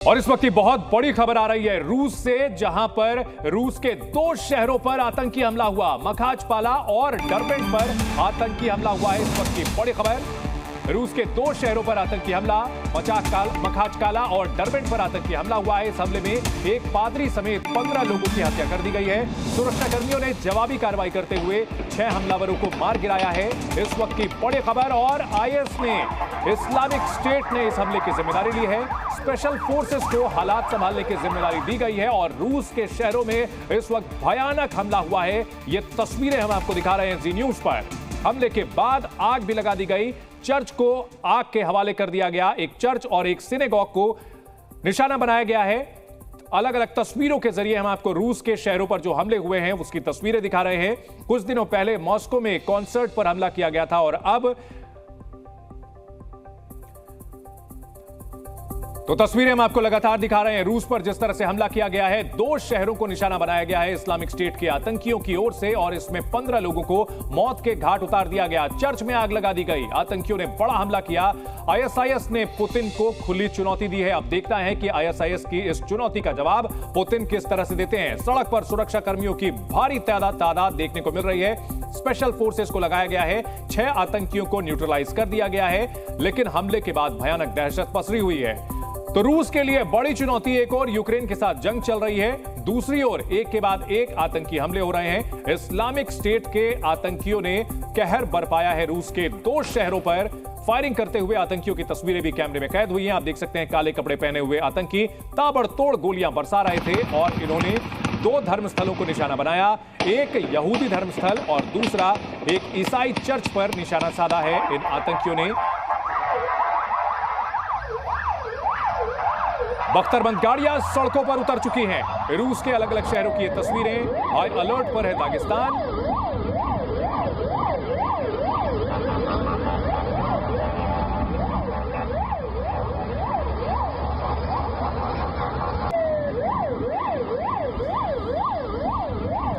और इस वक्त की बहुत बड़ी खबर आ रही है रूस से, जहां पर रूस के दो शहरों पर आतंकी हमला हुआ। मखाचकाला और डरबेंट पर आतंकी हमला हुआ है। इस वक्त की बड़ी खबर, रूस के दो शहरों पर आतंकी हमला, मखाचकाला और डरबेंट पर आतंकी हमला हुआ है। इस हमले में एक पादरी समेत 15 लोगों की हत्या कर दी गई है। सुरक्षाकर्मियों ने जवाबी कार्रवाई करते हुए 6 हमलावरों को मार गिराया है। इस वक्त की बड़ी खबर, और आईएस ने, इस्लामिक स्टेट ने इस हमले की जिम्मेदारी ली है। स्पेशल फोर्सेस को हालात संभालने की जिम्मेदारी दी गई है और रूस के शहरों में इस वक्त भयानक हमला हुआ है। ये तस्वीरें हम आपको दिखा रहे हैं जी न्यूज पर। हमले के बाद आग भी लगा दी गई। चर्च को आग के हवाले कर दिया गया। एक चर्च और एक सिनेगॉग को निशाना बनाया गया है। अलग अलग तस्वीरों के जरिए हम आपको रूस के शहरों पर जो हमले हुए हैं उसकी तस्वीरें दिखा रहे हैं। कुछ दिनों पहले मॉस्को में कॉन्सर्ट पर हमला किया गया था और अब तो तस्वीरें हम आपको लगातार दिखा रहे हैं। रूस पर जिस तरह से हमला किया गया है, दो शहरों को निशाना बनाया गया है इस्लामिक स्टेट के आतंकियों की ओर से, और इसमें 15 लोगों को मौत के घाट उतार दिया गया। चर्च में आग लगा दी गई। आतंकियों ने बड़ा हमला किया। आईएसआईएस ने पुतिन को खुली चुनौती दी है। अब देखना है कि आईएसआईएस की इस चुनौती का जवाब पुतिन किस तरह से देते हैं। सड़क पर सुरक्षा कर्मियों की भारी तादाद देखने को मिल रही है। स्पेशल फोर्सेस को लगाया गया है। 6 आतंकियों को न्यूट्रलाइज कर दिया गया है, लेकिन हमले के बाद भयानक दहशत पसरी हुई है। तो रूस के लिए बड़ी चुनौती, एक और यूक्रेन के साथ जंग चल रही है, दूसरी ओर एक के बाद एक आतंकी हमले हो रहे हैं। इस्लामिक स्टेट के आतंकियों ने कहर बरपाया है रूस के दो शहरों पर। फायरिंग करते हुए आतंकियों की तस्वीरें भी कैमरे में कैद हुई हैं। आप देख सकते हैं काले कपड़े पहने हुए आतंकी ताबड़तोड़ गोलियां बरसा रहे थे और इन्होंने 2 धर्मस्थलों को निशाना बनाया। एक यहूदी धर्मस्थल और दूसरा एक ईसाई चर्च पर निशाना साधा है इन आतंकियों ने। बख्तरबंद गाड़ियां सड़कों पर उतर चुकी हैं। रूस के अलग अलग शहरों की ये तस्वीरें। हाई अलर्ट पर है दागिस्तान।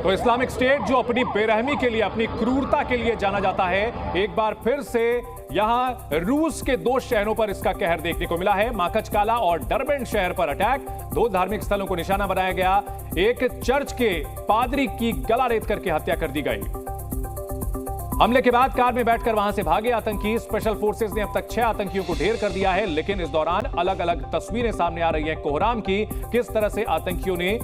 तो इस्लामिक स्टेट जो अपनी बेरहमी के लिए, अपनी क्रूरता के लिए जाना जाता है, एक बार फिर से यहां रूस के 2 शहरों पर इसका कहर देखने को मिला है। मखाचकाला और डरबेंट शहर पर अटैक, 2 धार्मिक स्थलों को निशाना बनाया गया। एक चर्च के पादरी की गला रेत करके हत्या कर दी गई। हमले के बाद कार में बैठकर वहां से भागे आतंकी। स्पेशल फोर्सेस ने अब तक 6 आतंकियों को ढेर कर दिया है, लेकिन इस दौरान अलग अलग तस्वीरें सामने आ रही हैं कोहराम की, किस तरह से आतंकियों ने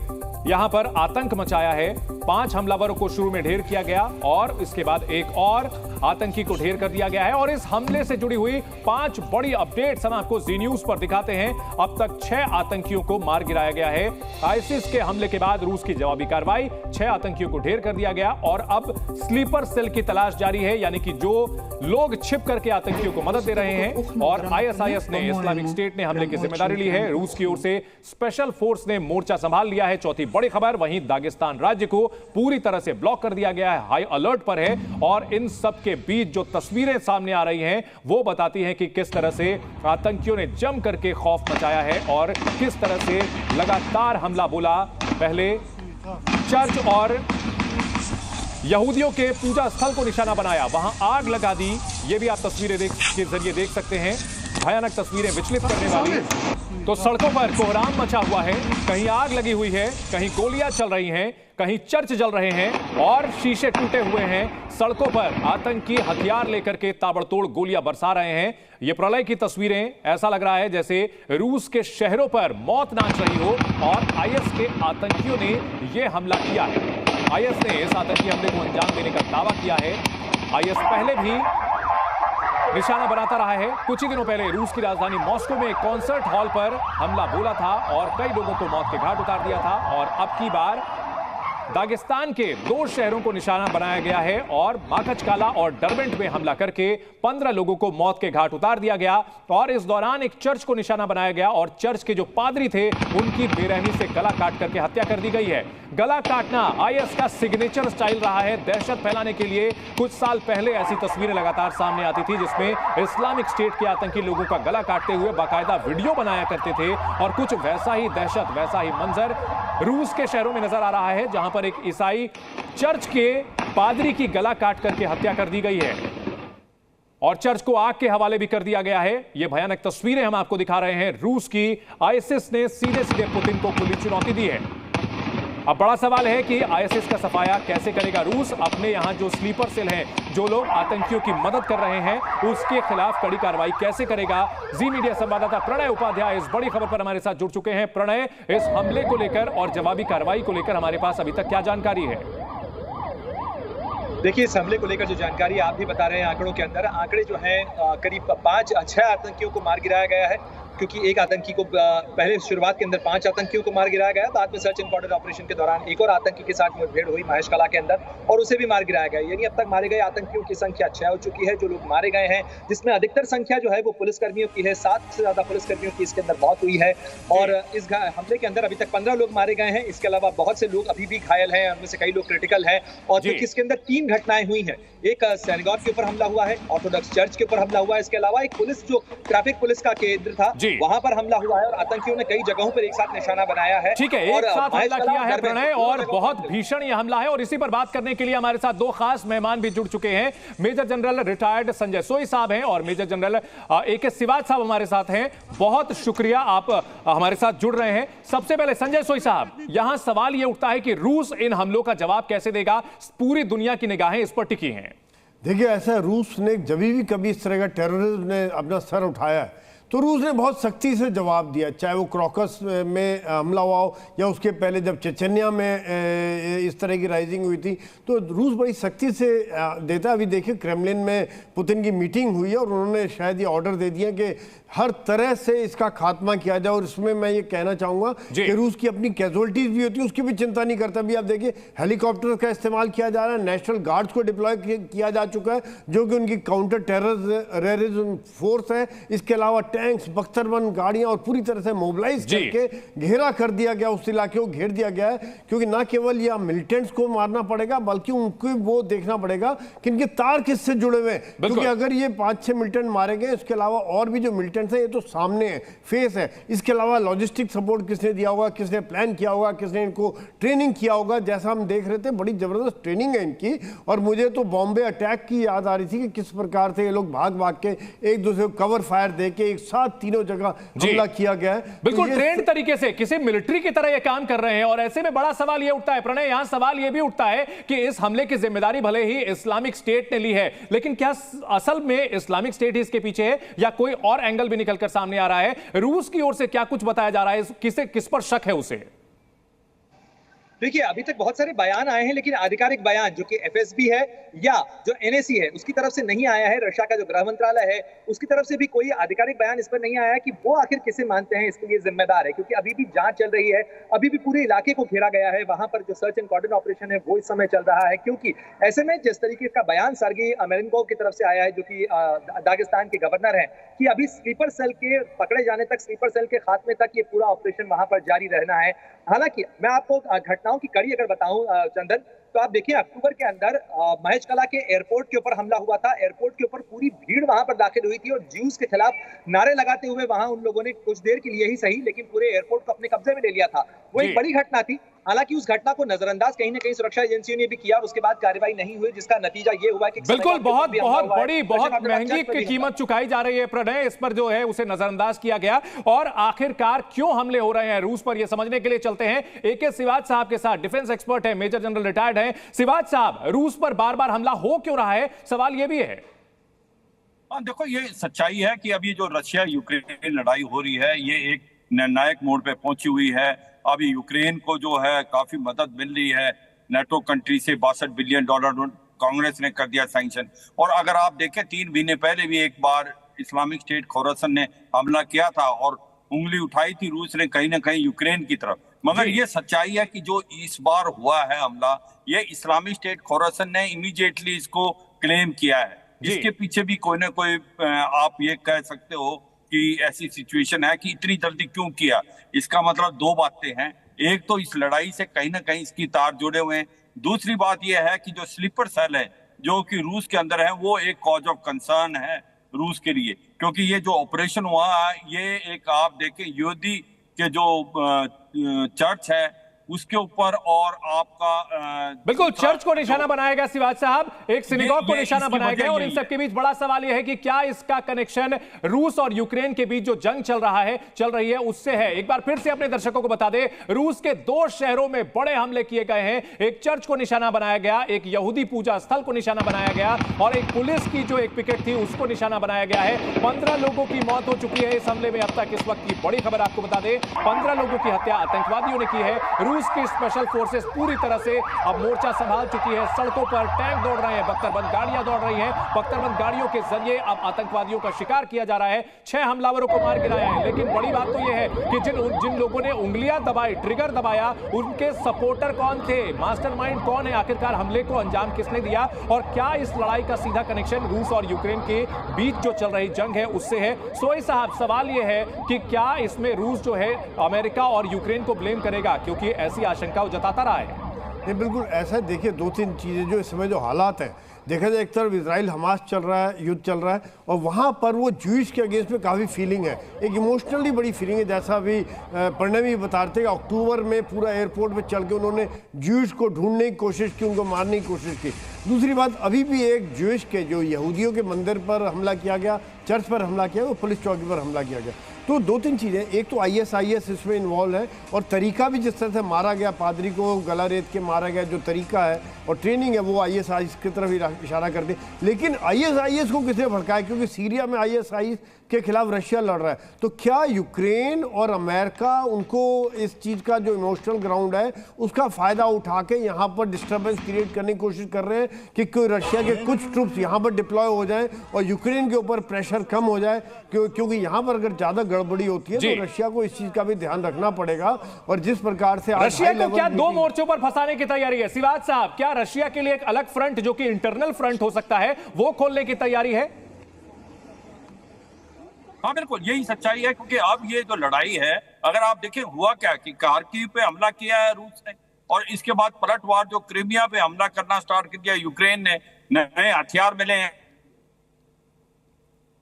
यहां पर आतंक मचाया है। 5 हमलावरों को शुरू में ढेर किया गया और इसके बाद एक और आतंकी को ढेर कर दिया गया है। और इस हमले से जुड़ी हुई 5 बड़ी अपडेट्स हम आपको जी न्यूज पर दिखाते हैं। अब तक 6 आतंकियों को मार गिराया गया है। आईसिस के हमले के बाद रूस की जवाबी कार्रवाई, 6 आतंकियों को ढेर कर दिया गया और अब स्लीपर सेल की तलाश जारी है, यानी कि जो लोग छिप करके आतंकियों को मदद दे रहे हैं। और आईएसआईएस ने, इस्लामिक स्टेट ने हमले की जिम्मेदारी ली है। रूस की ओर से स्पेशल फोर्स ने मोर्चा संभाल लिया है। चौथी बड़ी खबर, वहीं दागिस्तान राज्य को पूरी तरह से ब्लॉक कर दिया गया है, हाई अलर्ट पर है। और इन सब के बीच जो तस्वीरें सामने आ रही हैं वो बताती हैं कि किस तरह से आतंकियों ने जम करके खौफ मचाया है और किस तरह से लगातार हमला बोला। पहले चर्च और यहूदियों के पूजा स्थल को निशाना बनाया, वहां आग लगा दी। ये भी आप तस्वीरें के जरिए देख सकते हैं। भयानक तस्वीरें, विचलित करने वाली। तो सड़कों पर कोहराम मचा हुआ है, कहीं आग लगी हुई है, कहीं गोलियां चल रही हैं, कहीं चर्च जल रहे हैं और शीशे टूटे हुए हैं। सड़कों पर आतंकी हथियार लेकर के ताबड़तोड़ गोलियां बरसा रहे हैं। ये प्रलय की तस्वीरें, ऐसा लग रहा है जैसे रूस के शहरों पर मौत नाच रही हो और आईएस के आतंकियों ने यह हमला किया है। आईएस ने इस आतंकी हमले को अंजाम देने का दावा किया है। आईएस पहले भी निशाना बनाता रहा है। कुछ ही दिनों पहले रूस की राजधानी मॉस्को में एक कॉन्सर्ट हॉल पर हमला बोला था और कई लोगों को मौत के घाट उतार दिया था। और अब की बार दागिस्तान के 2 शहरों को निशाना बनाया गया है और मखाचकाला और डरबेंट में हमला करके 15 लोगों को मौत के घाट उतार दिया गया। और इस दौरान एक चर्च को निशाना बनाया गया और चर्च के जो पादरी थे उनकी बेरहमी से गला काट करके हत्या कर दी गई है। गला काटना आईएस का सिग्नेचर स्टाइल रहा है दहशत फैलाने के लिए। कुछ साल पहले ऐसी तस्वीरें लगातार सामने आती थी जिसमें इस्लामिक स्टेट के आतंकी लोगों का गला काटते हुए बाकायदा वीडियो बनाया करते थे। और कुछ वैसा ही दहशत, वैसा ही मंजर रूस के शहरों में नजर आ रहा है, जहां पर एक ईसाई चर्च के पादरी की गला काट करके हत्या कर दी गई है। और चर्च को आग के हवाले भी कर दिया गया है। ये भयानक तस्वीरें हम आपको दिखा रहे हैं। रूस की आईएसएस ने सीधे सीधे पुतिन को खुली चुनौती दी है। अब बड़ा सवाल है कि आईएसएस का सफाया कैसे करेगा रूस। अपने यहां जो स्लीपर सेल हैं, जो लोग आतंकियों की मदद कर रहे हैं, उसके खिलाफ कड़ी कार्रवाई कैसे करेगा। जी मीडिया संवाददाता प्रणय उपाध्याय इस बड़ी खबर पर हमारे साथ जुड़ चुके हैं। प्रणय, इस हमले को लेकर और जवाबी कार्रवाई को लेकर हमारे पास अभी तक क्या जानकारी है? देखिए, इस हमले को लेकर जो जानकारी आप भी बता रहे हैं आंकड़ों के अंदर, आंकड़े जो हैं करीब 6 आतंकियों को मार गिराया गया है, क्योंकि एक आतंकी को पहले शुरुआत के अंदर 5 आतंकियों को मार गिराया गया। बाद में सर्च एंड कॉर्डर ऑपरेशन के दौरान एक और आतंकी के साथ मुठभेड़ हुई महेश कला के अंदर और उसे भी मार गिराया गया। यानी अब तक मारे गए आतंकियों की संख्या 6 हो चुकी है। जो लोग मारे गए हैं, जिसमें अधिकतर संख्या जो है वो पुलिसकर्मियों की है। 7 से ज्यादा पुलिसकर्मियों की इसके अंदर मौत हुई है और इस हमले के अंदर अभी तक 15 लोग मारे गए हैं। इसके अलावा बहुत से लोग अभी भी घायल हैं, उनमें से कई लोग क्रिटिकल हैं। और इसके अंदर 3 घटनाएं हुई हैं। एक सिनेगॉग के ऊपर हमला हुआ है, ऑर्थोडॉक्स चर्च के ऊपर हमला हुआ है। इसके अलावा एक पुलिस जो ट्रैफिक पुलिस का केंद्र था, वहां पर हमला हुआ है और आतंकियों ने कई जगहों पर एक साथ निशाना बनाया है। ठीक है, एक साथ हमला किया है प्रणय, और बहुत भीषण यह हमला है। और इसी पर बात करने के लिए हमारे साथ 2 खास मेहमान भी जुड़ चुके हैं। मेजर जनरल रिटायर्ड संजय सोई साहब हैं और मेजर जनरल AK सिवाज साहब हमारे साथ हैं। बहुत शुक्रिया, आप हमारे साथ जुड़ रहे हैं। सबसे पहले संजय सोई साहब, यहां सवाल यह उठता है कि रूस इन हमलों का जवाब कैसे देगा? पूरी दुनिया की निगाहें इस पर टिकी हैं। देखिए, ऐसा रूस ने जब भी कभी इस तरह का टेररिज्म ने अपना सर उठाया है तो रूस ने बहुत सख्ती से जवाब दिया, चाहे वो क्रॉकस में हमला हुआ हो या उसके पहले जब चेचन्या में इस तरह की राइजिंग हुई थी, तो रूस बड़ी सख्ती से देता। अभी देखिए, क्रेमलिन में पुतिन की मीटिंग हुई है और उन्होंने शायद ये ऑर्डर दे दिया कि हर तरह से इसका खात्मा किया जाए। और इसमें मैं ये कहना चाहूँगा कि रूस की अपनी कैजुअलिटीज़ भी होती है, उसकी भी चिंता नहीं करता। अभी आप देखिए, हेलीकॉप्टर का इस्तेमाल किया जा रहा है, नेशनल गार्ड्स को डिप्लॉय किया जा चुका है, जो कि उनकी काउंटर टेररिज्म फोर्स है। इसके अलावा टैंक्स, बख्तरबंद गाड़ियां और पूरी तरह से मोबिलाइज करके घेरा कर दिया गया, उस इलाके को घेर दिया गया है। क्योंकि ना केवल यह मिलिटेंट्स को मारना पड़ेगा, बल्कि उनको वो देखना पड़ेगा कि इनके तार किससे जुड़े हुए हैं। क्योंकि अगर ये 5-6 मिलिटेंट मारे गए, इसके अलावा और भी जो मिलिटेंट्स हैं, ये तो सामने है, फेस है। इसके अलावा लॉजिस्टिक सपोर्ट किसने दिया होगा, किसने प्लान किया होगा, किसने इनको ट्रेनिंग किया होगा। जैसा हम देख रहे थे, बड़ी जबरदस्त ट्रेनिंग है इनकी। और मुझे तो बॉम्बे अटैक की याद आ रही थी कि किस प्रकार से ये लोग भाग भाग के एक दूसरे को कवर फायर देके एक साथ तीनों जगह हमला किया गया है। बिल्कुल ट्रेंड तरीके से, किसी मिलिट्री की तरह ये काम कर रहे हैं। और ऐसे में बड़ा सवाल ये उठता है प्रणय, यहां सवाल ये भी उठता है कि इस हमले की जिम्मेदारी भले ही इस्लामिक स्टेट ने ली है, लेकिन क्या असल में इस्लामिक स्टेट ही इसके पीछे है या कोई और एंगल भी निकलकर सामने आ रहा है? रूस की ओर से क्या कुछ बताया जा रहा है? किस पर शक है उसे? देखिए, अभी तक बहुत सारे बयान आए हैं, लेकिन आधिकारिक बयान जो कि FSB है या जो NSC है उसकी तरफ से नहीं आया है। रशिया का जो गृह मंत्रालय है उसकी तरफ से भी कोई आधिकारिक बयान इस पर नहीं आया है कि वो आखिर किसे मानते हैं इसके लिए जिम्मेदार है। क्योंकि अभी भी जांच चल रही है, अभी भी पूरे इलाके को घेरा गया है। वहां पर जो सर्च एंड कॉर्डन ऑपरेशन है वो इस समय चल रहा है। क्योंकि ऐसे में जिस तरीके का बयान सर्गेई मेलेनकोव की तरफ से आया है, जो कि दागिस्तान के गवर्नर है, कि अभी स्लीपर सेल के पकड़े जाने तक, स्लीपर सेल के खात्मे तक ये पूरा ऑपरेशन वहां पर जारी रहना है। हालांकि मैं आपको घटनाओं की कड़ी अगर बताऊं चंदन, तो आप देखिए, अक्टूबर के अंदर महेश कला के एयरपोर्ट के ऊपर हमला हुआ था। एयरपोर्ट के ऊपर पूरी भीड़ वहां पर दाखिल हुई थी और ज्यूज के खिलाफ नारे लगाते हुए वहां उन लोगों ने कुछ देर के लिए ही सही, लेकिन पूरे एयरपोर्ट को अपने कब्जे में ले लिया था। वो एक बड़ी घटना थी। हालांकि उस घटना को नजरअंदाज कहीं ना कहीं सुरक्षा एजेंसियों ने भी किया और उसके बाद कार्रवाई नहीं हुई, जिसका नतीजा ये हुआ कि बिल्कुल बहुत बड़ी, बहुत महंगी की कीमत चुकाई जा रही है प्रणय। इस पर जो है उसे नजरअंदाज किया गया। और आखिरकार क्यों हमले हो रहे हैं रूस पर, यह समझने के लिए चलते हैं AK सिवाज साहब के साथ। डिफेंस एक्सपर्ट है, मेजर जनरल रिटायर्ड है। सिवाज साहब, रूस पर बार बार हमला हो क्यों रहा है? सवाल यह भी है। देखो, ये सच्चाई है कि अभी जो रशिया यूक्रेन लड़ाई हो रही है, ये एक निर्णायक मोड़ पे पहुंची हुई है। अभी यूक्रेन को जो है काफी मदद मिल रही है नेटो कंट्री से। $62 बिलियन कांग्रेस ने कर दिया सैंक्शन। और अगर आप देखें, 3 महीने पहले भी एक बार इस्लामिक स्टेट खोरासन ने हमला किया था और उंगली उठाई थी रूस ने कहीं ना कहीं यूक्रेन की तरफ। मगर ये सच्चाई है कि जो इस बार हुआ है हमला, ये इस्लामिक स्टेट खोरासन ने इमीडिएटली इसको क्लेम किया है। इसके पीछे भी कोई ना कोई आप ये कह सकते हो कि ऐसी सिचुएशन है कि इतनी जल्दी क्यों किया। इसका मतलब 2 बातें हैं। एक तो इस लड़ाई से कहीं ना कहीं इसकी तार जुड़े हुए हैं। दूसरी बात यह है कि जो स्लीपर सेल है जो कि रूस के अंदर है, वो एक कॉज ऑफ कंसर्न है रूस के लिए। क्योंकि ये जो ऑपरेशन हुआ, ये एक आप देखें, यहूदी के जो चर्च है उसके ऊपर और आपका बिल्कुल चर्च को निशाना बनाया गया सिवाज साहब, एक सिनेगॉग को निशाना इसकी बनाया वजह गया, और इन यही सबके बीच बड़ा सवाल यह है कि क्या इसका कनेक्शन रूस और यूक्रेन के बीच जो जंग चल रही है उससे है। एक बार फिर से अपने दर्शकों को बता दें, रूस के 2 शहरों में बड़े हमले किए गए हैं। एक चर्च को निशाना बनाया गया, एक यहूदी पूजा स्थल को निशाना बनाया गया, और एक पुलिस की जो एक पिकेट थी उसको निशाना बनाया गया है। 15 लोगों की मौत हो चुकी है इस हमले में अब तक। इस वक्त की बड़ी खबर आपको बता दें, 15 लोगों की हत्या आतंकवादियों ने की है। रूस की स्पेशल फोर्सेस पूरी तरह से अब मोर्चा संभाल चुकी है। सड़कों पर टैंक दौड़ रहे हैं, बख्तरबंद गाड़ियां दौड़ रही हैं। बख्तरबंद गाड़ियों के जरिए अब आतंकवादियों का शिकार किया जा रहा है। 6 हमलावरों को मार गिराया है। लेकिन बड़ी बात तो यह है कि जिन लोगों ने उंगलियां दबाई, ट्रिगर दबाया, उनके सपोर्टर कौन थे, मास्टरमाइंड कौन है, आखिरकार हमले को अंजाम किसने दिया, और क्या इस लड़ाई का सीधा कनेक्शन रूस और यूक्रेन के बीच जो चल रही जंग है उससे है। सोई साहब, सवाल यह है कि क्या इसमें रूस जो है अमेरिका और यूक्रेन को ब्लेम करेगा, क्योंकि ऐसी आशंका वो जताता रहा है। नहीं, बिल्कुल ऐसा। देखिए 2-3 चीज़ें जो इस समय जो हालात हैं, देखा जाए एक तरफ इजराइल हमास चल रहा है, युद्ध चल रहा है, और वहाँ पर वो ज्यूइश के अगेंस्ट में काफ़ी फीलिंग है, एक इमोशनली बड़ी फीलिंग है। जैसा अभी प्रणय भी बता रहे थे कि अक्टूबर में पूरा एयरपोर्ट पे चल के उन्होंने ज्यूइश को ढूंढने की कोशिश की, उनको मारने की कोशिश की। दूसरी बात, अभी भी एक ज्यूइश के जो यहूदियों के मंदिर पर हमला किया गया, चर्च पर हमला किया, वो पुलिस चौकी पर हमला किया गया। तो 2-3 चीज़ें, एक तो ISIS इसमें इन्वॉल्व है, और तरीका भी जिस तरह से मारा गया, पादरी को गला रेत के मारा गया जो तरीका है और ट्रेनिंग है, वो ISIS की तरफ इशारा करते। लेकिन ISIS को किसने भड़काया, क्योंकि सीरिया में ISIS के खिलाफ रशिया लड़ रहा है। तो क्या यूक्रेन और अमेरिका उनको इस चीज़ का जो इमोशनल ग्राउंड है उसका फ़ायदा उठा के यहाँ पर डिस्टर्बेंस क्रिएट करने की कोशिश कर रहे हैं कि कोई रशिया के कुछ ट्रूप्स यहाँ पर डिप्लॉय हो जाएं और यूक्रेन के ऊपर प्रेशर कम हो जाए, क्योंकि यहाँ पर अगर ज़्यादा गड़बड़ी होती है तो रशिया को इस चीज़ का भी ध्यान रखना पड़ेगा। और जिस प्रकार से रशिया को क्या 2 मोर्चों पर फंसाने की तैयारी है सिवाज साहब? क्या रशिया के लिए एक अलग फ्रंट जो कि इंटरनल फ्रंट हो सकता है वो खोलने की तैयारी है? हाँ बिल्कुल, यही सच्चाई है। क्योंकि अब ये जो लड़ाई है, अगर आप देखें हुआ क्या कि खार्किव पे हमला किया है रूस ने, और इसके बाद पलटवार जो क्रीमिया पे हमला करना स्टार्ट कर दिया यूक्रेन ने, नए हथियार मिले हैं,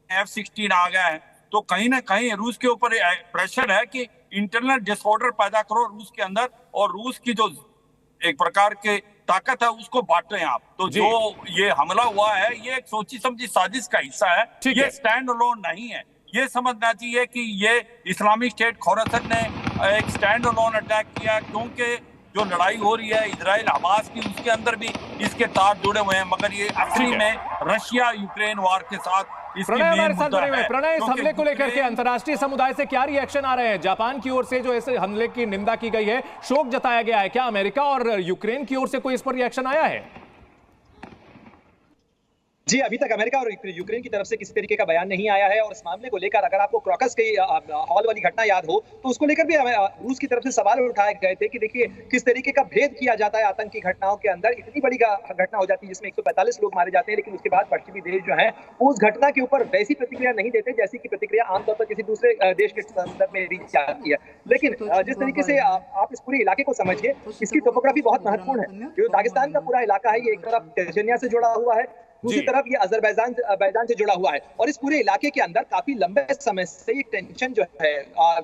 F-16 आ गया है। तो कहीं ना कहीं रूस के ऊपर प्रेशर है कि इंटरनल डिसऑर्डर पैदा करो रूस के अंदर, और रूस की जो एक प्रकार के ताकत है उसको बांटे आप। तो जो ये हमला हुआ है ये एक सोची समझी साजिश का हिस्सा है, ये स्टैंड अलोन नहीं है। ये समझना चाहिए कि ये इस्लामिक स्टेट खोरासन ने एक स्टैंड अलोन अटैक किया, क्योंकि जो लड़ाई हो रही है इजराइल हमास की, उसके अंदर भी इसके तार जुड़े हुए हैं, मगर ये असली में रशिया यूक्रेन वार के साथ प्रणय हमारे साथ जुड़े हुए हैं। प्रणय, इस हमले को लेकर के अंतर्राष्ट्रीय समुदाय से क्या रिएक्शन आ रहे हैं? जापान की ओर से जो इस हमले की निंदा की गई है, शोक जताया गया है, क्या अमेरिका और यूक्रेन की ओर से कोई इस पर रिएक्शन आया है? जी, अभी तक अमेरिका और यूक्रेन की तरफ से किसी तरीके का बयान नहीं आया है। और इस मामले को लेकर अगर आपको क्रॉकस की हॉल वाली घटना याद हो तो उसको लेकर भी रूस की तरफ से सवाल उठाए गए थे कि देखिए किस तरीके का भेद किया जाता है आतंकी घटनाओं के अंदर। इतनी बड़ी घटना हो जाती है जिसमें 145 लोग मारे जाते हैं, लेकिन उसके बाद पश्चिमी देश जो है उस घटना के ऊपर वैसी प्रतिक्रिया नहीं देते जैसी की प्रतिक्रिया आमतौर पर किसी दूसरे देश के संदर्भ में दी जाती है। लेकिन जिस तरीके से आप इस पूरे इलाके को समझिए, इसकी टोपोग्राफी बहुत महत्वपूर्ण है। जो दागिस्तान का पूरा इलाका है, ये एक तरफ चेचनिया से जुड़ा हुआ है, दूसरी तरफ ये अजरबैजान से जुड़ा हुआ है, और इस पूरे इलाके के अंदर काफी लंबे समय से ये टेंशन जो है,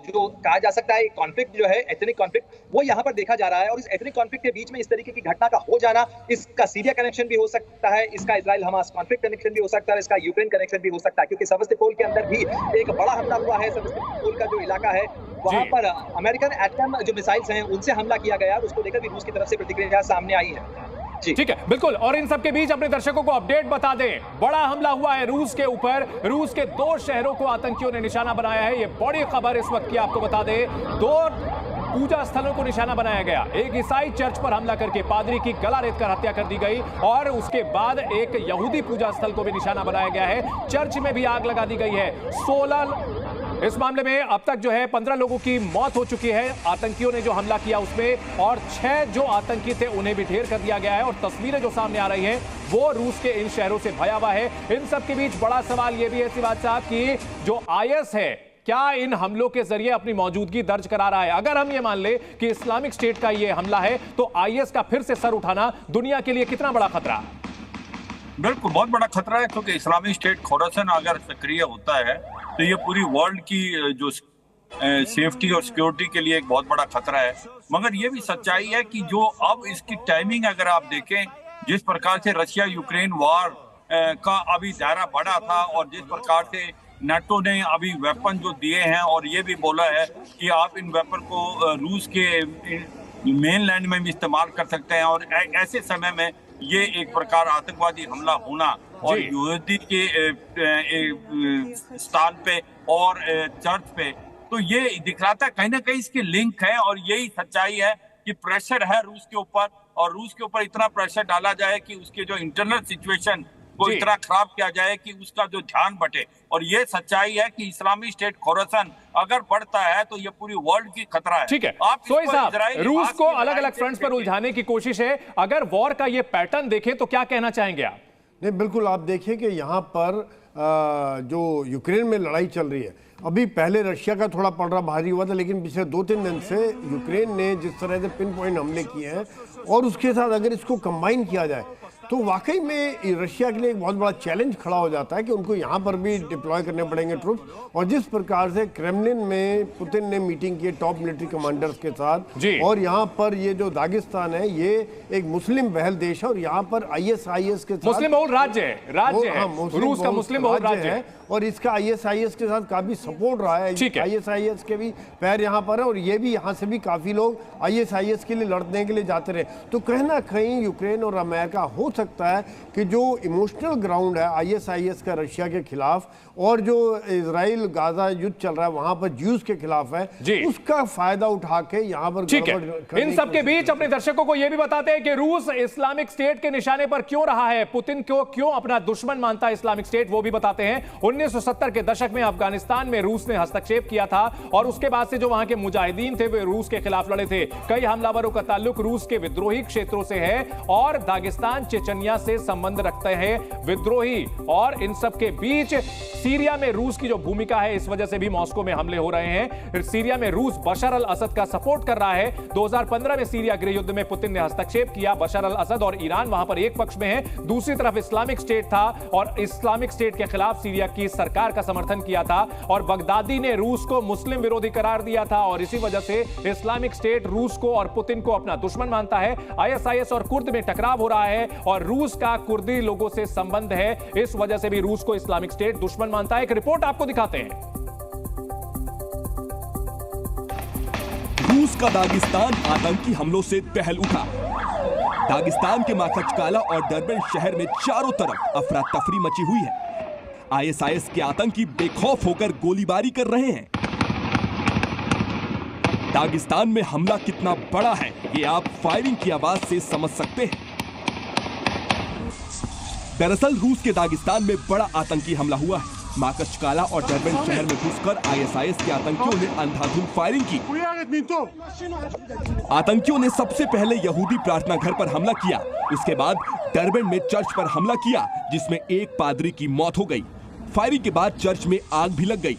जो कहा जा सकता है कॉन्फ्लिक्ट जो है, एथनिक कॉन्फ्लिक्ट, वो यहाँ पर देखा जा रहा है। और इस एथनिक कॉन्फ्लिक्ट के बीच में इस तरीके की घटना का हो जाना, इसका सीरिया कनेक्शन भी हो सकता है, इसका इजराइल हमास कॉन्फ्लिक्ट कनेक्शन भी हो सकता है, इसका यूक्रेन कनेक्शन भी हो सकता है, क्योंकि सेवास्तोपोल के अंदर भी एक बड़ा हमला हुआ है। सेवास्तोपोल का जो इलाका है वहां पर अमेरिकन एटम जो मिसाइल्स हैं उनसे हमला किया गया, उसको लेकर भी रूस की तरफ से प्रतिक्रिया सामने आई है। ठीक है, बिल्कुल। और इन सब के बीच अपने दर्शकों को अपडेट बता दें, बड़ा हमला हुआ है रूस के ऊपर, रूस के 2 शहरों को आतंकियों ने निशाना बनाया है। ये बड़ी खबर इस वक्त की आपको बता दें, 2 पूजा स्थलों को निशाना बनाया गया। एक ईसाई चर्च पर हमला करके पादरी की गला रेत कर हत्या कर दी गई, और उसके बाद एक यहूदी पूजा स्थल को भी निशाना बनाया गया है। चर्च में भी आग लगा दी गई है। 16 इस मामले में अब तक जो है 15 लोगों की मौत हो चुकी है आतंकियों ने जो हमला किया उसमें, और 6 जो आतंकी थे उन्हें भी ढेर कर दिया गया है। और तस्वीरें जो सामने आ रही हैं वो रूस के इन शहरों से भयावह है। इन सब के बीच बड़ा सवाल यह भी है सिवाज साहब की जो IS है, क्या इन हमलों के जरिए अपनी मौजूदगी दर्ज करा रहा है? अगर हम ये मान ले कि इस्लामिक स्टेट का ये हमला है तो IS का फिर से सर उठाना दुनिया के लिए कितना बड़ा खतरा? बिल्कुल बहुत बड़ा खतरा है, क्योंकि इस्लामिक स्टेट खोरासन अगर सक्रिय होता है तो ये पूरी वर्ल्ड की जो सेफ्टी और सिक्योरिटी के लिए एक बहुत बड़ा खतरा है। मगर ये भी सच्चाई है कि जो अब इसकी टाइमिंग अगर आप देखें, जिस प्रकार से रशिया यूक्रेन वॉर का अभी दायरा बढ़ा था और जिस प्रकार से नाटो ने अभी वेपन जो दिए हैं और ये भी बोला है कि आप इन वेपन को रूस के मेनलैंड में भी इस्तेमाल कर सकते हैं, और ऐसे समय में ये एक प्रकार आतंकवादी हमला होना और यहूदी के स्थान पे और चर्च पे, तो ये दिखलाता है कहीं ना कहीं इसकी लिंक है। और यही सच्चाई है कि प्रेशर है रूस के ऊपर, और रूस के ऊपर इतना प्रेशर डाला जाए कि उसके जो इंटरनल सिचुएशन को इतना खराब किया जाए कि उसका जो ध्यान बटे। और ये सच्चाई है कि इस्लामिक स्टेट खोरासान अगर बढ़ता है तो ये पूरी वर्ल्ड की खतरा है। ठीक है, सोई साहब, रूस को अलग अलग फ्रंट्स पर उलझाने की कोशिश है। अगर वॉर का ये पैटर्न देखें तो क्या कहना चाहेंगे आप? नहीं, बिल्कुल, आप देखिए कि यहाँ पर जो यूक्रेन में लड़ाई चल रही है, अभी पहले रशिया का थोड़ा पलड़ा भारी हुआ था, लेकिन पिछले 2-3 दिन से यूक्रेन ने जिस तरह से पिन पॉइंट हमले किए हैं, और उसके साथ अगर इसको कंबाइन किया जाए तो वाकई में रशिया के लिए एक बहुत बड़ा चैलेंज खड़ा हो जाता है कि उनको यहाँ पर भी डिप्लॉय करने पड़ेंगे ट्रूप्स। और जिस प्रकार से क्रेमलिन में पुतिन ने मीटिंग की टॉप मिलिट्री कमांडर्स के साथ, और यहाँ पर ये जो दागिस्तान है ये एक मुस्लिम बहल देश है, और यहाँ पर ISIS के साथ मुस्लिम बहुल राज्य है, रूस का मुस्लिम बहुल राज्य है, और इसका ISIS के साथ काफी सपोर्ट रहा है। ISIS के भी पैर यहाँ पर है, और ये भी यहाँ से भी काफी लोग ISIS के लिए लड़ने के लिए जाते रहे। तो कहीं ना कहीं यूक्रेन और अमेरिका हो सकता है कि जो इमोशनल ग्राउंड है ISIS का रशिया के खिलाफ, और जो इजराइल गाजा युद्ध चल रहा है वहां पर ज्यूज के खिलाफ है, उसका फायदा उठा के यहाँ पर इन सब के बीच अपने दर्शकों को यह भी बताते हैं कि रूस इस्लामिक स्टेट के निशाने पर क्यों रहा है, पुतिन को क्यों अपना दुश्मन मानता है इस्लामिक स्टेट, वो भी बताते हैं। 1970 के दशक में अफगानिस्तान में रूस ने हस्तक्षेप किया था, और उसके बाद से जो वहां के मुजाहिदीन थे वे रूस के खिलाफ लड़े थे। कई हमलावरों का ताल्लुक रूस के विद्रोही क्षेत्रों से है, और दागिस्तान चेचनिया से संबंध रखते हैं विद्रोही। और इन सब के बीच सीरिया में रूस की जो भूमिका है, इस वजह से भी मॉस्को में हमले हो रहे हैं। सीरिया में रूस बशर अल असद का सपोर्ट कर रहा है। 2015 में सीरिया गृह युद्ध में पुतिन ने हस्तक्षेप किया। बशर अल असद और ईरान वहां पर एक पक्ष में है, दूसरी तरफ इस्लामिक स्टेट था, और इस्लामिक स्टेट के खिलाफ सीरिया की सरकार का समर्थन किया था। और बगदादी ने रूस को मुस्लिम विरोधी करार दिया था, और इसी वजह से इस्लामिक स्टेट रूस को और पुतिन को अपना दुश्मन मानता है। ISIS और कुर्द में टकराव हो रहा है, और रूस का कुर्दी लोगों से संबंध है, इस वजह से भी रूस को इस्लामिक स्टेट दुश्मन मानता है। एक रिपोर्ट आपको दिखाते हैं। रूस का दागिस्तान आतंकी हमलों से दहल उठा। दागिस्तान के माखचकाला और डरबन शहर में चारों तरफ अफरा तफरी मची हुई है। ISIS के आतंकी बेखौफ होकर गोलीबारी कर रहे हैं। दागिस्तान में हमला कितना बड़ा है ये आप फायरिंग की आवाज से समझ सकते हैं। दरअसल रूस के दागिस्तान में बड़ा आतंकी हमला हुआ है। माकचकाला और डरबन शहर में घुसकर ISIS के आतंकियों ने अंधाधुंध फायरिंग की। आतंकियों ने सबसे पहले यहूदी प्रार्थना घर पर हमला किया, उसके बाद डरबन में चर्च पर हमला किया, जिसमें एक पादरी की मौत हो गई। फायरिंग के बाद चर्च में आग भी लग गई।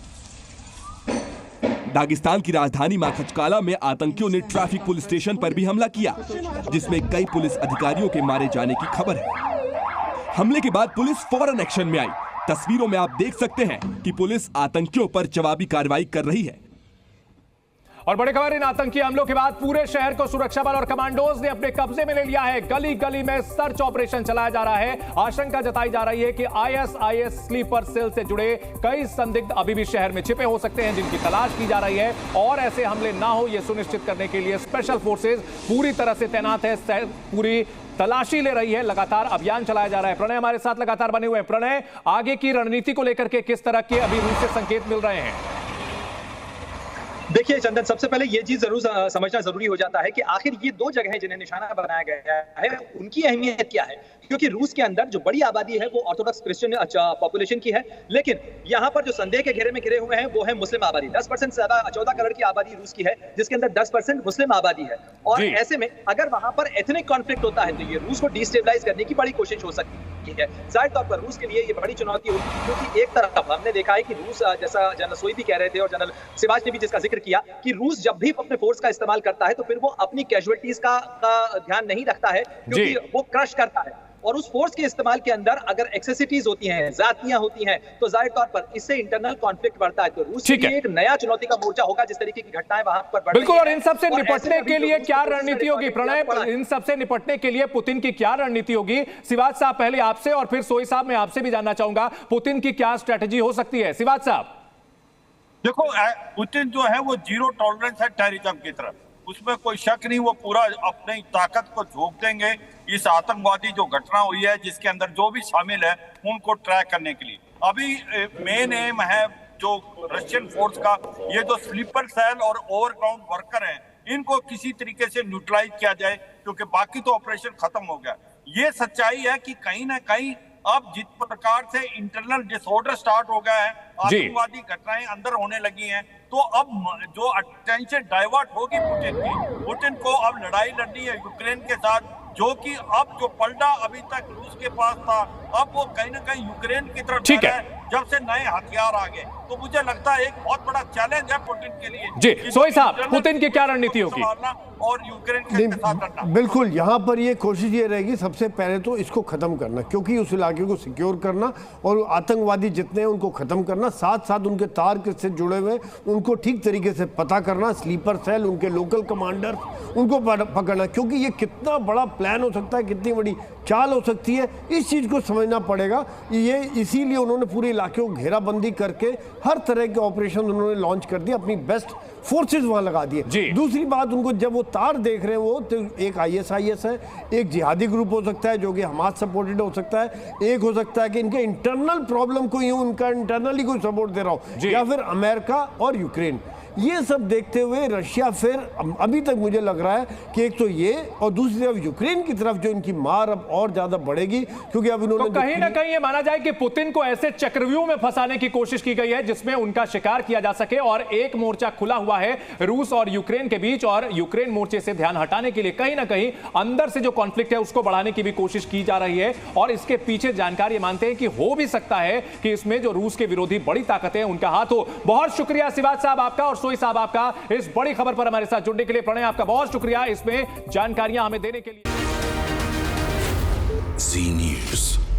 दागिस्तान की राजधानी माखचकाला में आतंकियों ने ट्रैफिक पुलिस स्टेशन पर भी हमला किया, जिसमें कई पुलिस अधिकारियों के मारे जाने की खबर है। हमले के बाद पुलिस फौरन एक्शन में आई। तस्वीरों में आप देख सकते हैं कि पुलिस आतंकियों पर जवाबी कार्रवाई कर रही है। और बड़ी खबर, इन आतंकी हमलों के बाद पूरे शहर को सुरक्षा बल और कमांडोज ने अपने कब्जे में ले लिया है। गली गली में सर्च ऑपरेशन चलाया जा रहा है। आशंका जताई जा रही है कि ISIS स्लीपर सेल से जुड़े कई संदिग्ध अभी भी शहर में छिपे हो सकते हैं, जिनकी तलाश की जा रही है। और ऐसे हमले ना हो, यह सुनिश्चित करने के लिए स्पेशल फोर्सेज पूरी तरह से तैनात है, पूरी तलाशी ले रही है, लगातार अभियान चलाया जा रहा है। प्रणय हमारे साथ लगातार बने हुए हैं। प्रणय, आगे की रणनीति को लेकर के किस तरह के अभी रूस से संकेत मिल रहे हैं? देखिए चंदन, सबसे पहले ये चीज जरूर समझना जरूरी हो जाता है कि आखिर ये दो जगहें जिन्हें निशाना बनाया गया है उनकी अहमियत क्या है। क्योंकि रूस के अंदर जो बड़ी आबादी है वो ऑर्थोडॉक्स क्रिश्चियन पॉपुलेशन की है, लेकिन यहाँ पर जो संदेह के घेरे में घिरे हुए हैं वो है मुस्लिम आबादी। 10% से ज्यादा 14 करोड़ की आबादी रूस की है, जिसके अंदर 10% मुस्लिम आबादी है। और ऐसे में अगर वहां पर एथनिक कॉन्फ्लिक्ट होता है तो ये रूस को डिस्टेबलाइज करने की बड़ी कोशिश हो सकती है। जाहिर तौर पर रूस के लिए ये बड़ी चुनौती होगी, क्योंकि एक तरफ हमने देखा है कि रूस, जैसा जनरल सोई भी कह रहे थे और जनरल सिवाच ने भी जिसका जिक्र किया, कि रूस जब भी अपने फोर्स का इस्तेमाल करता है तो फिर वो अपनी कैजुअलिटीज का ध्यान नहीं रखता है, क्योंकि वो क्रश करता है। और उस फोर्स के इस्तेमाल के अंदर अगर एक्सेसिटीज होती हैं, जातियां होती हैं, तो जाहिर तौर पर इससे इंटरनल कॉन्फ्लिक्ट बढ़ता है। तो रूस के लिए एक नया चुनौती का मोर्चा होगा जिस तरीके की घटनाएं वहां पर बढ़ रही हैं। बिल्कुल, और इन सबसे निपटने के लिए क्या रणनीति होगी प्रणय? इन सबसे निपटने के लिए पुतिन की क्या रणनीति होगी? सिवाज साहब पहले आपसे और फिर सोई साहब मैं आपसे भी जानना चाहूंगा, पुतिन की क्या स्ट्रेटजी हो सकती है? सिवाज साहब देखो, पुतिन जो है वो जीरो टॉलरेंस है टेररिज्म की तरफ, उसमें कोई शक नहीं। वो पूरा अपनी ताकत को झोंक देंगे इस आतंकवादी जो घटना हुई है, जिसके अंदर जो भी शामिल है उनको ट्रैक करने के लिए। अभी मेन एम है जो रशियन फोर्स का, ये जो स्लीपर सेल और ओवरग्राउंड वर्कर हैं, इनको किसी तरीके से न्यूट्रलाइज किया जाए, क्योंकि बाकी तो ऑपरेशन खत्म हो गया। ये सच्चाई है कि कहीं ना कहीं अब जिस प्रकार से इंटरनल डिसऑर्डर स्टार्ट हो गया है, आतंकवादी घटनाएं अंदर होने लगी हैं, तो अब जो अटेंशन डाइवर्ट होगी पुतिन को अब लड़ाई लड़नी है यूक्रेन के साथ, जो कि अब जो पलटा अभी तक रूस के पास था, अब वो कहीं ना कहीं यूक्रेन की तरफ जा रहा है, जब से नए हथियार आ गए। तो मुझे लगता है एक बहुत बड़ा चैलेंज है पुतिन के लिए। जी सोई साहब, पुतिन की क्या रणनीति होगी और यूक्रेन के साथ लड़ना? बिल्कुल, यहाँ पर ये कोशिश ये रहेगी सबसे पहले तो इसको खत्म करना, क्योंकि उस इलाके को सिक्योर करना और आतंकवादी जितने हैं उनको खत्म करना, साथ साथ उनके तार किससे जुड़े हुए उनको ठीक तरीके से पता करना, स्लीपर सेल, उनके लोकल कमांडर, उनको पकड़ना, क्योंकि ये कितना बड़ा प्लान हो सकता है, कितनी बड़ी चाल हो सकती है, इस चीज़ को समझना पड़ेगा। ये इसीलिए उन्होंने पूरे इलाके को घेराबंदी करके हर तरह के ऑपरेशन उन्होंने लॉन्च कर दिए, अपनी बेस्ट फोर्सेस वहां लगा दिए। दूसरी बात, उनको जब वो तार देख रहे हैं, वो तो एक ISIS है, एक जिहादी ग्रुप हो सकता है जो कि हमास सपोर्टेड हो सकता है, एक हो सकता है कि इनके इंटरनल प्रॉब्लम को यूं उनका इंटरनली कोई सपोर्ट दे रहा हो, या फिर अमेरिका और यूक्रेन। ये सब देखते हुए रशिया फिर अभी तक मुझे लग रहा है कि एक तो ये और दूसरी तरफ यूक्रेन की तरफ जो इनकी मार अब और ज्यादा बढ़ेगी, क्योंकि अब इन्होंने तो कहीं ना कहीं ये माना जाए कि पुतिन को ऐसे चक्रव्यूह में फंसाने की कोशिश की गई है जिसमें उनका शिकार किया जा सके, और एक मोर्चा खुला हुआ है रूस और यूक्रेन के बीच, और यूक्रेन मोर्चे से ध्यान हटाने के लिए कहीं ना कहीं अंदर से जो कॉन्फ्लिक्ट है उसको बढ़ाने की भी कोशिश की जा रही है। और इसके पीछे जानकार ये मानते हैं कि हो भी सकता है कि इसमें जो रूस के विरोधी बड़ी ताकतें हैं उनका हाथ हो। बहुत शुक्रिया सिवाज साहब आपका और सोई साहब आपका इस बड़ी खबर पर हमारे साथ जुड़ने के लिए। प्रणय आपका बहुत शुक्रिया इसमें जानकारियां हमें देने के लिए। जी न्यूज़।